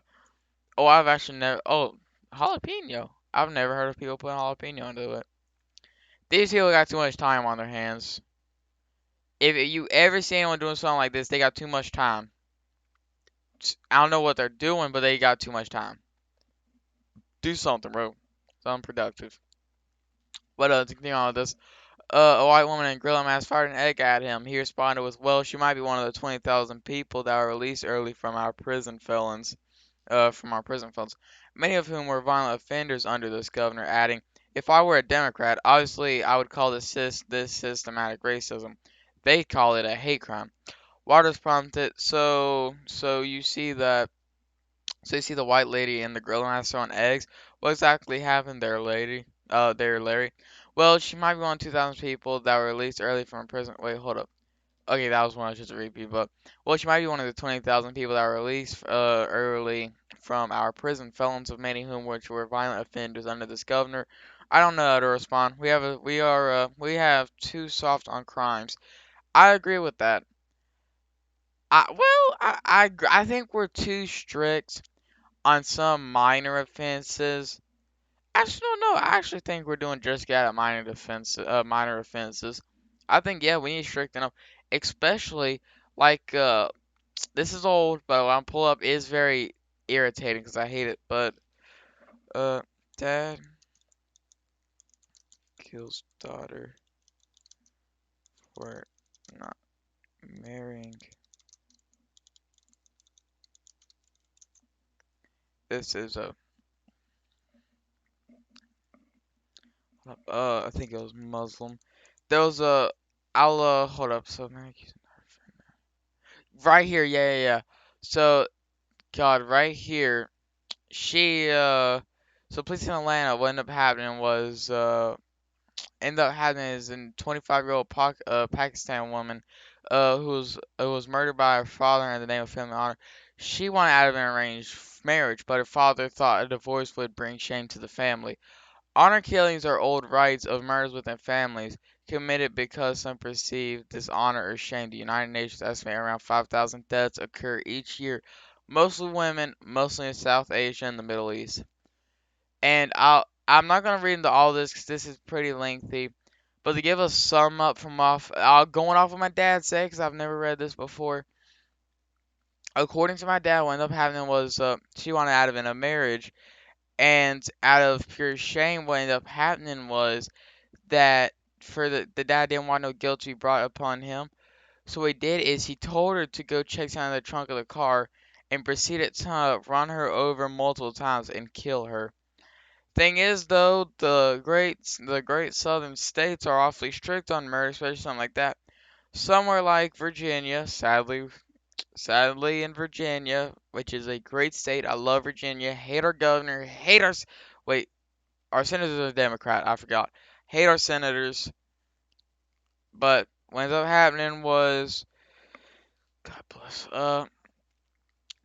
I've actually never. Oh, jalapeno. I've never heard of people putting jalapeno into it. These people got too much time on their hands. If you ever see anyone doing something like this, they got too much time. I don't know what they're doing, but they got too much time. Do something, bro. Something productive. But to continue on with this, a white woman in gorilla mask fired an egg at him. He responded with, "Well, she might be one of the 20,000 people that were released early from our prison felons, many of whom were violent offenders under this governor," adding, "If I were a Democrat, obviously I would call this systematic racism. They'd call it a hate crime." Waters prompted, so you see the white lady in the grill mask throwing eggs. What exactly happened there, lady? There, Larry. Well, she might be one of 2,000 people that were released early from prison. Wait, hold up. Okay, that was one I should repeat, but well, she might be one of the 20,000 people that were released early from our prison, felons of many whom which were violent offenders under this governor. I don't know how to respond. We have too soft on crimes. I agree with that. I think we're too strict on some minor offenses. Actually, no, I actually think we're doing just good at minor offenses. I think yeah, we need to stricten up, especially like this is old, but when I pull up is very irritating because I hate it. But uh, dad kills daughter for not marrying. This is a I think it was Muslim. There was a I'll hold up. So man, right here, yeah, yeah, yeah. So God, right here, she so police in Atlanta. What ended up happening is a 25-year-old Pakistan woman, who was murdered by her father in the name of family honor. She wanted out of an arranged marriage, but her father thought a divorce would bring shame to the family. Honor killings are old rites of murders within families, committed because some perceive dishonor or shame. The United Nations estimate around 5,000 deaths occur each year, mostly women, mostly in South Asia and the Middle East. And I'm not gonna read into all this because this is pretty lengthy. But to give a sum up going off what my dad said because I've never read this before. According to my dad, what ended up happening was she wanted out of in a marriage, and out of pure shame, what ended up happening was that for the dad didn't want no guilt to be brought upon him. So what he did is he told her to go check down the trunk of the car and proceeded to run her over multiple times and kill her. Thing is though, the great southern states are awfully strict on murder, especially something like that. Somewhere like Virginia, sadly in Virginia, which is a great state. I love Virginia. Hate our governor, wait, our senators are Democrat, I forgot. Hate our senators, but what ended up happening was God bless.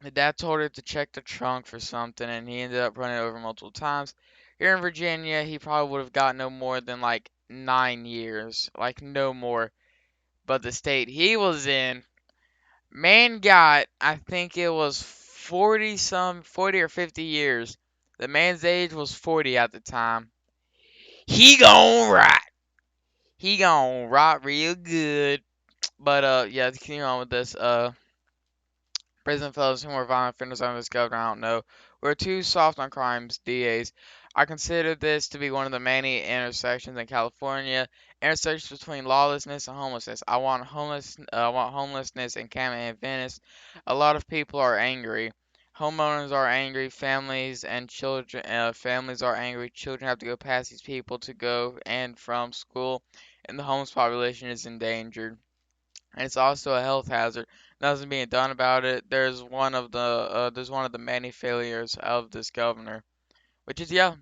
The dad told her to check the trunk for something, and he ended up running over multiple times. Here in Virginia, he probably would have got no more than like 9 years, like no more. But the state he was in, man got, I think it was 40 or 50 years. The man's age was 40 at the time. He gon' rot. He gon' rot real good. But yeah, to continue on with this, prison fellows who were violent offenders under this governor, I don't know. We're too soft on crimes, DAs. I consider this to be one of the many intersections in California, intersections between lawlessness and homelessness. I want homelessness in Cameron and Venice. A lot of people are angry. Homeowners are angry, families are angry, children have to go past these people to go and from school, and the homeless population is endangered. And it's also a health hazard. Nothing being done about it. There's one of the many failures of this governor, which is yeah,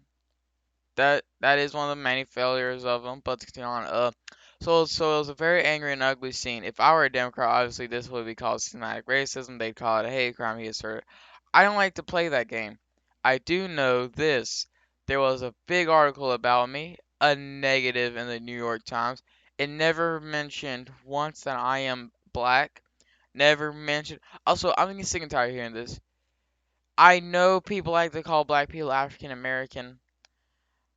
that is one of the many failures of them. But to continue on, so it was a very angry and ugly scene. If I were a Democrat, obviously this would be called systematic racism. They'd call it a hate crime. He asserted. I don't like to play that game. I do know this. There was a big article about me, a negative in the New York Times. It never mentioned once that I am black. Never mentioned. Also, I'm getting sick and tired of hearing this. I know people like to call black people African American.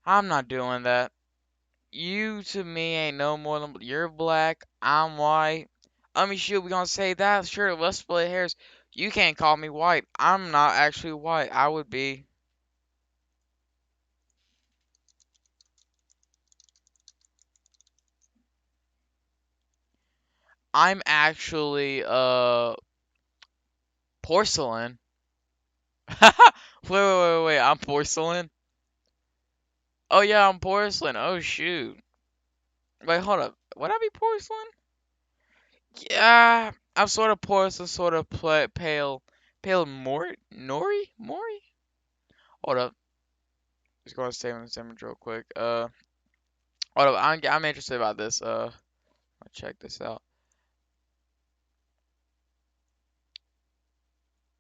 I'm not doing that. You to me ain't no more than you're black, I'm white. I mean, shoot, we gonna say that? Sure, let's split hairs. You can't call me white. I'm not actually white. I would be. I'm actually porcelain. Wait. I'm porcelain. Oh yeah, I'm porcelain. Oh shoot. Wait, hold up. Would I be porcelain? Yeah, I'm sort of porcelain, sort of pale Mori. Hold up. Just going to save image real quick. Hold up. I'm interested about this. I'll check this out.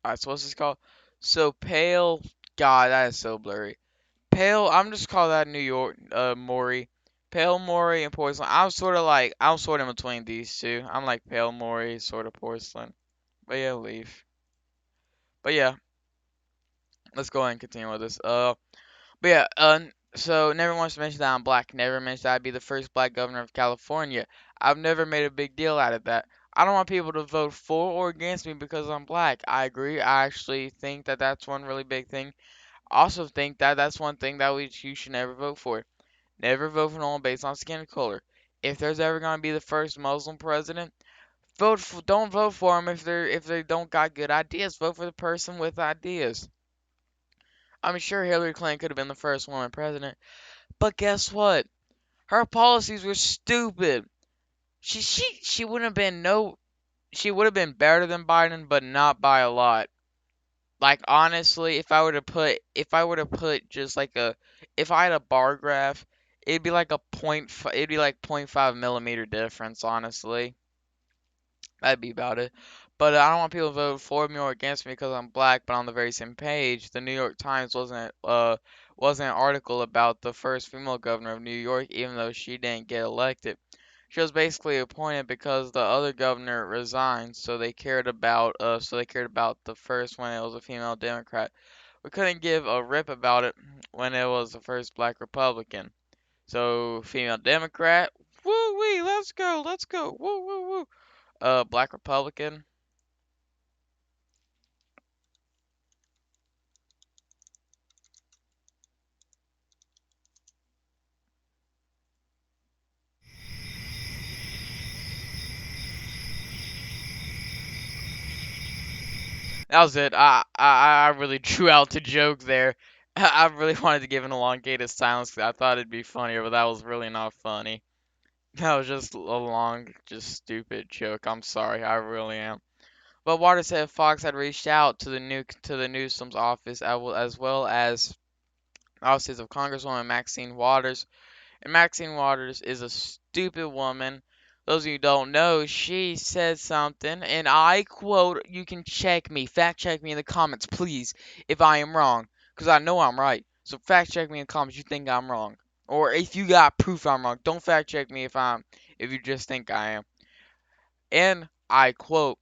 Alright, so what's this called? So pale. God, that is so blurry. Pale. I'm just call that New York. Maury. Pale Maury and porcelain. I'm sort of in between these two. I'm like pale Maury, sort of porcelain. But yeah, leaf. But yeah, let's go ahead and continue with this. But yeah, so never wants to mention that I'm black. Never mentioned that I'd be the first black governor of California. I've never made a big deal out of that. I don't want people to vote for or against me because I'm black. I agree. I actually think that that's one really big thing. I also think that that's one thing that you should never vote for. Never vote for no one based on skin color. If there's ever gonna be the first Muslim president, don't vote for them if they don't got good ideas. Vote for the person with ideas. I'm sure Hillary Clinton could have been the first woman president. But guess what? Her policies were stupid. She wouldn't have been no she would have been better than Biden, but not by a lot. Like honestly, if I were to put just like a if I had a bar graph, it'd be like point 0.5 millimeter difference, honestly. That'd be about it. But I don't want people to vote for me or against me because I'm black, but on the very same page, the New York Times wasn't an article about the first female governor of New York, even though she didn't get elected. She was basically appointed because the other governor resigned, so they cared about the first when it was a female Democrat. We couldn't give a rip about it when it was the first black Republican. So female Democrat, woo wee, let's go, woo woo woo. Black Republican. That was it. I really drew out the joke there. I really wanted to give an elongated silence 'cause I thought it'd be funnier, but that was really not funny. That was just a long, just stupid joke. I'm sorry, I really am. But Water said Fox had reached out to the Newsom's office as well as offices of Congresswoman Maxine Waters. And Maxine Waters is a stupid woman. Those of you who don't know, she said something, and I quote, you can check me, fact check me in the comments, please, if I am wrong, because I know I'm right. So fact check me in the comments, you think I'm wrong. Or if you got proof I'm wrong, don't fact check me if you just think I am. And I quote,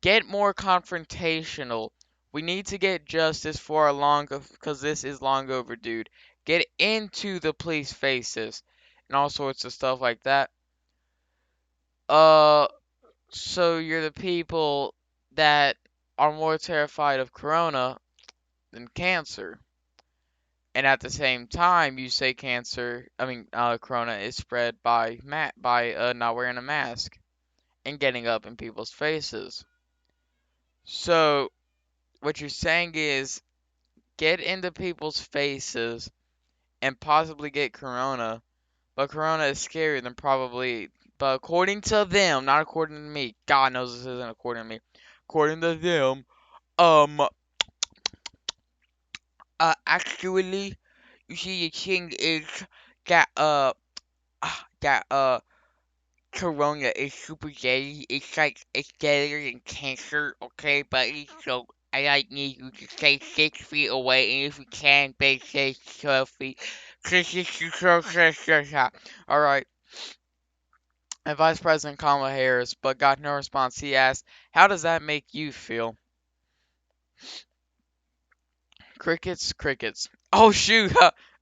get more confrontational. We need to get justice for our because this is long overdue. Get into the police faces and all sorts of stuff like that. Uh, so you're the people that are more terrified of corona than cancer. And at the same time, you say corona is spread by not wearing a mask and getting up in people's faces. So what you're saying is get into people's faces and possibly get corona, but corona is scarier than probably. But according to them, not according to me. God knows this isn't according to me. According to them, um, actually, you see, the thing is that that corona is super deadly. It's like it's deadlier than cancer, okay? But it's so I like need you to stay 6 feet away, and if you can, stay 12 feet. All right. And Vice President Kamala Harris, but got no response. He asked, "How does that make you feel?" Crickets, crickets. Oh shoot!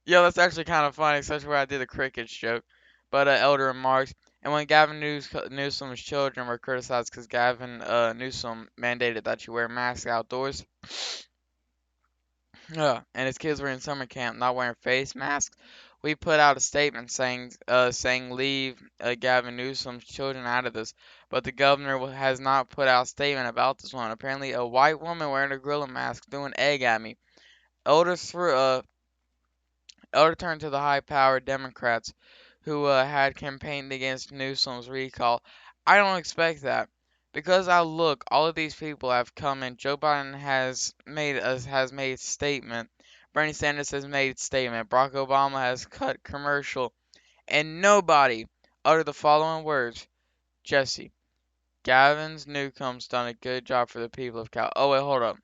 Yo, that's actually kind of funny, especially where I did the crickets joke. But Elder remarks, and when Newsom's children were criticized because Gavin Newsom mandated that you wear masks outdoors, and his kids were in summer camp not wearing face masks, we put out a statement saying leave Gavin Newsom's children out of this. But the governor has not put out a statement about this one. Apparently, a white woman wearing a gorilla mask threw an egg at me. Elder threw Elder turned to the high-powered Democrats who had campaigned against Newsom's recall. I don't expect that. Because look, all of these people have come in. Joe Biden has made statement. Bernie Sanders has made statement. Barack Obama has cut commercial. And nobody uttered the following words. Jesse, Gavin's Newcomb's done a good job for the people of Cal. Oh wait, hold up.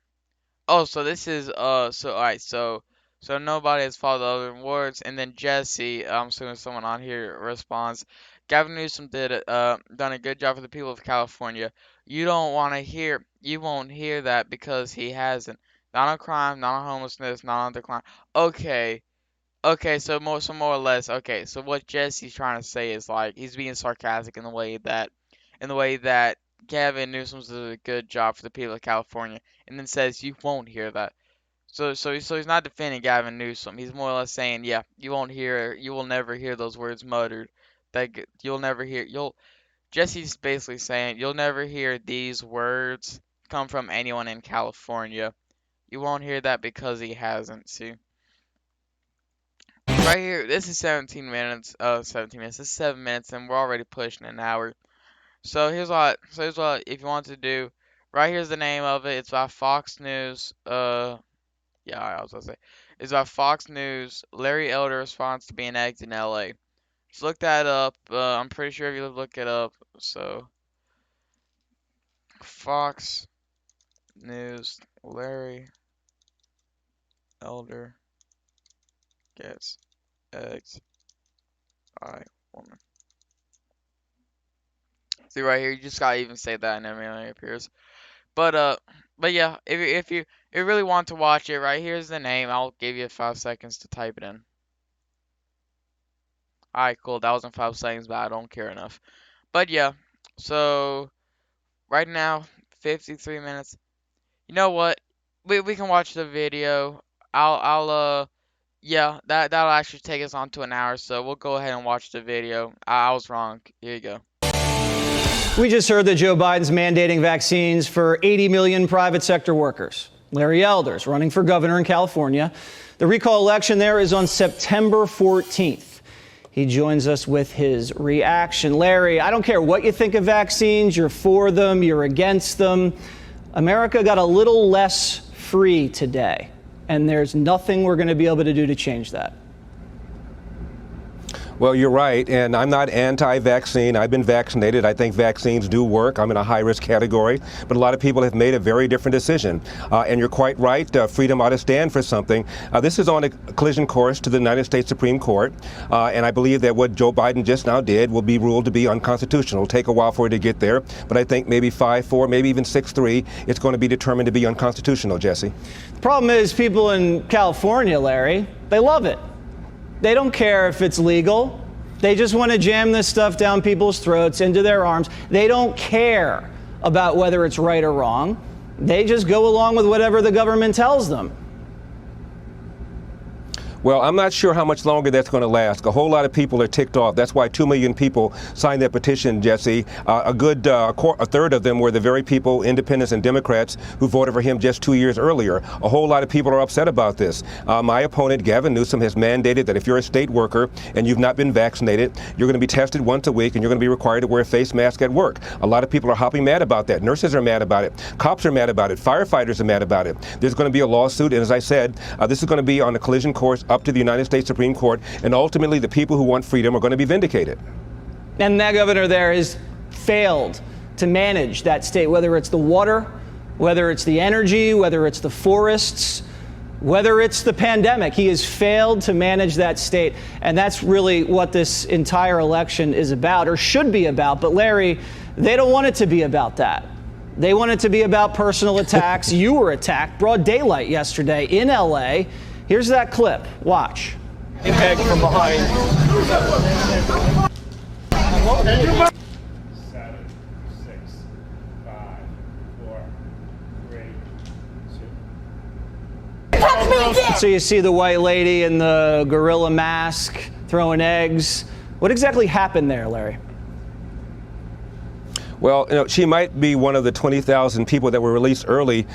Oh, so this is so alright, so nobody has followed the other words, and then Jesse, I'm assuming someone on here responds, Gavin Newsom done a good job for the people of California. You won't hear that because he hasn't. Not on crime, not on homelessness, not on decline. Okay, okay, so more or less, okay, so what Jesse's trying to say is like he's being sarcastic in the way that Gavin Newsom's does a good job for the people of California, and then says you won't hear that. So he's not defending Gavin Newsom. He's more or less saying, yeah, you will never hear those words muttered. You'll never hear. You'll Jesse's basically saying you'll never hear these words come from anyone in California. You won't hear that because he hasn't. See, right here, this is 17 minutes. 17 minutes. This is 7 minutes, and we're already pushing an hour. Here's what if you want to do. Right here's the name of it. It's by Fox News. Yeah, I was gonna say. It's by Fox News. Larry Elder responds to being egged in LA. Just look that up. I'm pretty sure if you look it up. So Fox News. Larry Elder gets egged by woman. See right here, you just gotta even say that and everything appears. But yeah, if you really want to watch it, right here's the name. I'll give you 5 seconds to type it in. Alright, cool. That wasn't 5 seconds, but I don't care enough. But yeah, so right now, 53 minutes. You know what? We can watch the video. Yeah, that'll actually take us on to an hour, so we'll go ahead and watch the video. I was wrong. Here you go. We just heard that Joe Biden's mandating vaccines for 80 million private sector workers. Larry Elder's running for governor in California. The recall election there is on September 14th. He joins us with his reaction. Larry, I don't care what you think of vaccines. You're for them, you're against them. America got a little less free today, and there's nothing we're going to be able to do to change that. Well, you're right, and I'm not anti-vaccine. I've been vaccinated. I think vaccines do work. I'm in a high-risk category, but a lot of people have made a very different decision. And you're quite right. Freedom ought to stand for something. This is on a collision course to the United States Supreme Court, and I believe that what Joe Biden just now did will be ruled to be unconstitutional. It'll take a while for it to get there, but I think maybe 5-4, maybe even 6-3, it's going to be determined to be unconstitutional, Jesse. The problem is people in California, Larry, they love it. They don't care if it's legal. They just want to jam this stuff down people's throats, into their arms. They don't care about whether it's right or wrong. They just go along with whatever the government tells them. Well, I'm not sure how much longer that's going to last. A whole lot of people are ticked off. That's why 2 million people signed that petition, Jesse. A third of them were the very people, independents and Democrats, who voted for him just 2 years earlier. A whole lot of people are upset about this. My opponent, Gavin Newsom, has mandated that if you're a state worker and you've not been vaccinated, you're going to be tested once a week and you're going to be required to wear a face mask at work. A lot of people are hopping mad about that. Nurses are mad about it. Cops are mad about it. Firefighters are mad about it. There's going to be a lawsuit, and as I said, this is going to be on a collision course up to the United States Supreme Court, and ultimately the people who want freedom are going to be vindicated. And that governor there has failed to manage that state, whether it's the water, whether it's the energy, whether it's the forests, whether it's the pandemic. He has failed to manage that state, and that's really what this entire election is about, or should be about. But Larry, they don't want it to be about that. They want it to be about personal attacks. You were attacked broad daylight yesterday in LA. Here's that clip. Watch. Impact from behind. 7, 6, 5, 4, 3, 2. So you see the white lady in the gorilla mask throwing eggs. What exactly happened there, Larry? Well, she might be one of the 20,000 people that were released early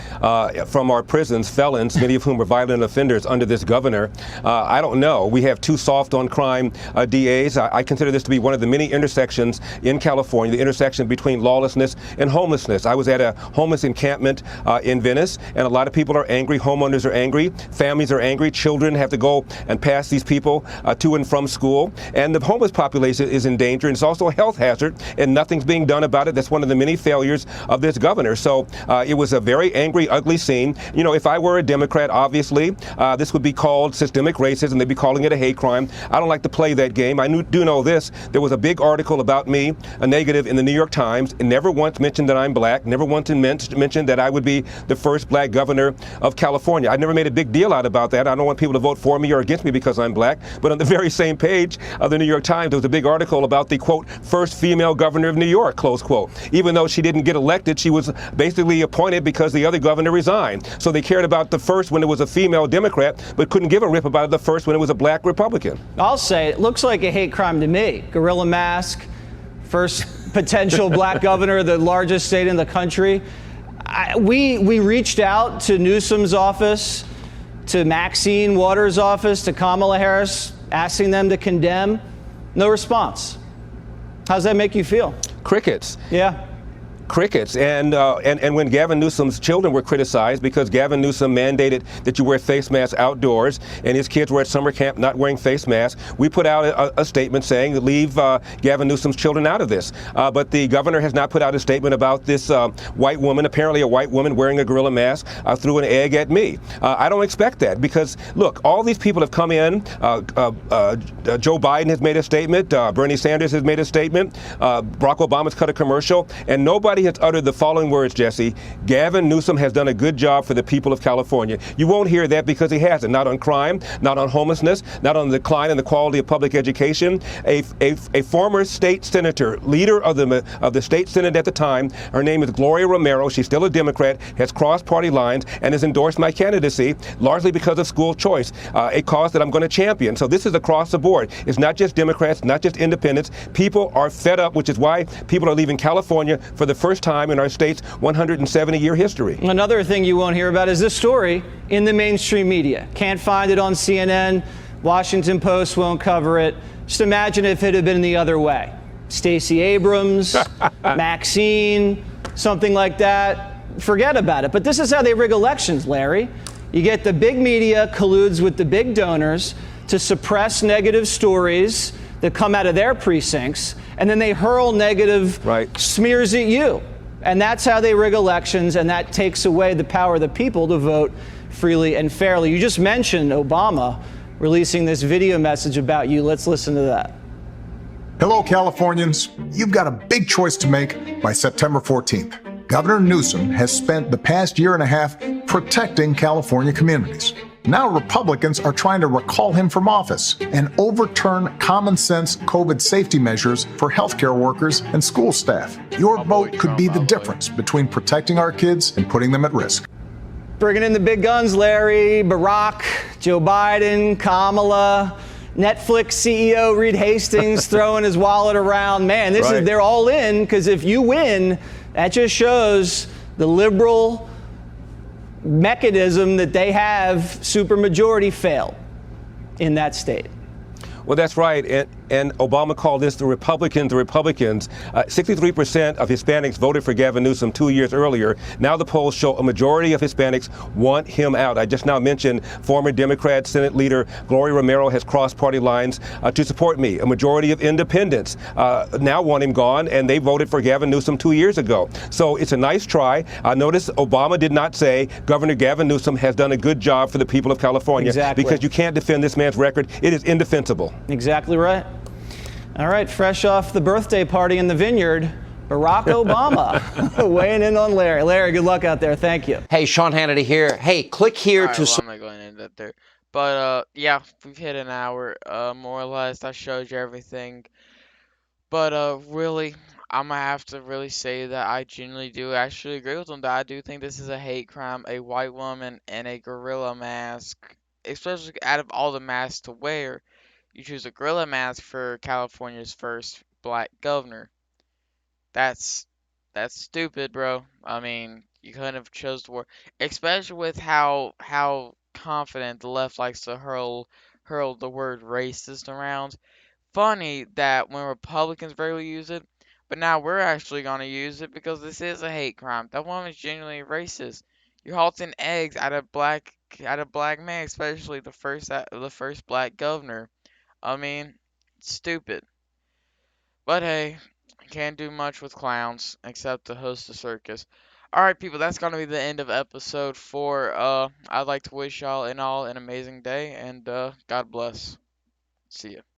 from our prisons, felons, many of whom were violent offenders under this governor. I don't know. We have 2 soft on crime DAs. I consider this to be one of the many intersections in California, the intersection between lawlessness and homelessness. I was at a homeless encampment in Venice, and a lot of people are angry. Homeowners are angry. Families are angry. Children have to go and pass these people to and from school. And the homeless population is in danger. And it's also a health hazard, and nothing's being done about it. That's one of the many failures of this governor. So it was a very angry, ugly scene. If I were a Democrat, obviously, this would be called systemic racism. They'd be calling it a hate crime. I don't like to play that game. I do know this. There was a big article about me, a negative, in the New York Times. It never once mentioned that I'm black, never once mentioned that I would be the first black governor of California. I never made a big deal out about that. I don't want people to vote for me or against me because I'm black. But on the very same page of the New York Times, there was a big article about the, quote, first female governor of New York, close quote. Even though she didn't get elected, she was basically appointed because the other governor resigned. So they cared about the first when it was a female Democrat, but couldn't give a rip about the first when it was a black Republican. I'll say it looks like a hate crime to me. Gorilla mask, first potential black governor of the largest state in the country. We reached out to Newsom's office, to Maxine Waters' office, to Kamala Harris, asking them to condemn. No response. How's that make you feel? Crickets. Yeah. Crickets. And when Gavin Newsom's children were criticized because Gavin Newsom mandated that you wear face masks outdoors, and his kids were at summer camp not wearing face masks, we put out a statement saying to leave Gavin Newsom's children out of this. But the governor has not put out a statement about this white woman, apparently a white woman wearing a gorilla mask, threw an egg at me. I don't expect that because, look, all these people have come in. Joe Biden has made a statement. Bernie Sanders has made a statement. Barack Obama's cut a commercial, and nobody has uttered the following words, Jesse: Gavin Newsom has done a good job for the people of California. You won't hear that because he hasn't. Not on crime, not on homelessness, not on the decline in the quality of public education. A former state senator, leader of the state senate at the time, her name is Gloria Romero. She's still a Democrat, has crossed party lines, and has endorsed my candidacy largely because of school choice, a cause that I'm going to champion. So this is across the board. It's not just Democrats, not just independents. People are fed up, which is why people are leaving California for the first time in our state's 170-year history. Another thing you won't hear about is this story in the mainstream media. Can't find it on CNN. Washington Post won't cover it. Just imagine if it had been the other way. Stacey Abrams, Maxine, something like that. Forget about it. But this is how they rig elections, Larry. You get the big media colludes with the big donors to suppress negative stories that come out of their precincts, and then they hurl negative smears at you. And that's how they rig elections, and that takes away the power of the people to vote freely and fairly. You just mentioned Obama releasing this video message about you. Let's listen to that. Hello, Californians. You've got a big choice to make by September 14th. Governor Newsom has spent the past year and a half protecting California communities. Now Republicans are trying to recall him from office and overturn common sense COVID safety measures for healthcare workers and school staff. Your vote could be the difference between protecting our kids and putting them at risk. Bringing in the big guns, Larry, Barack, Joe Biden, Kamala, Netflix CEO Reed Hastings throwing his wallet around. Man, they're all in, because if you win, that just shows the liberal mechanism that they have supermajority failed in that state. Well, that's right. And Obama called this the Republicans. 63% of Hispanics voted for Gavin Newsom 2 years earlier. Now the polls show a majority of Hispanics want him out. I just now mentioned former Democrat Senate leader Gloria Romero has crossed party lines to support me. A majority of independents now want him gone, and they voted for Gavin Newsom 2 years ago. So it's a nice try. Notice Obama did not say Governor Gavin Newsom has done a good job for the people of California. Exactly. Because you can't defend this man's record. It is indefensible. Exactly right. All right, fresh off the birthday party in the vineyard, Barack Obama weighing in on Larry. Larry, good luck out there. Thank you. Hey, Sean Hannity here. Hey, click here Alright, to. well, I'm not going into that there. But, yeah, we've hit an hour, more or less. I showed you everything. But, really, I'm gonna have to really say that I genuinely do actually agree with them, that I do think this is a hate crime. A white woman in a gorilla mask, especially out of all the masks to wear, you choose a gorilla mask for California's first black governor. That's stupid, bro. I mean, you couldn't have chose to wear, especially with how confident the left likes to hurl the word racist around. Funny that when Republicans rarely use it, but now we're actually gonna use it because this is a hate crime. That woman's genuinely racist. You're halting eggs out of black men, especially the first black governor. I mean, it's stupid. But hey, can't do much with clowns except to host a circus. Alright, people, that's gonna be the end of episode 4. I'd like to wish y'all in all an amazing day, and God bless. See ya.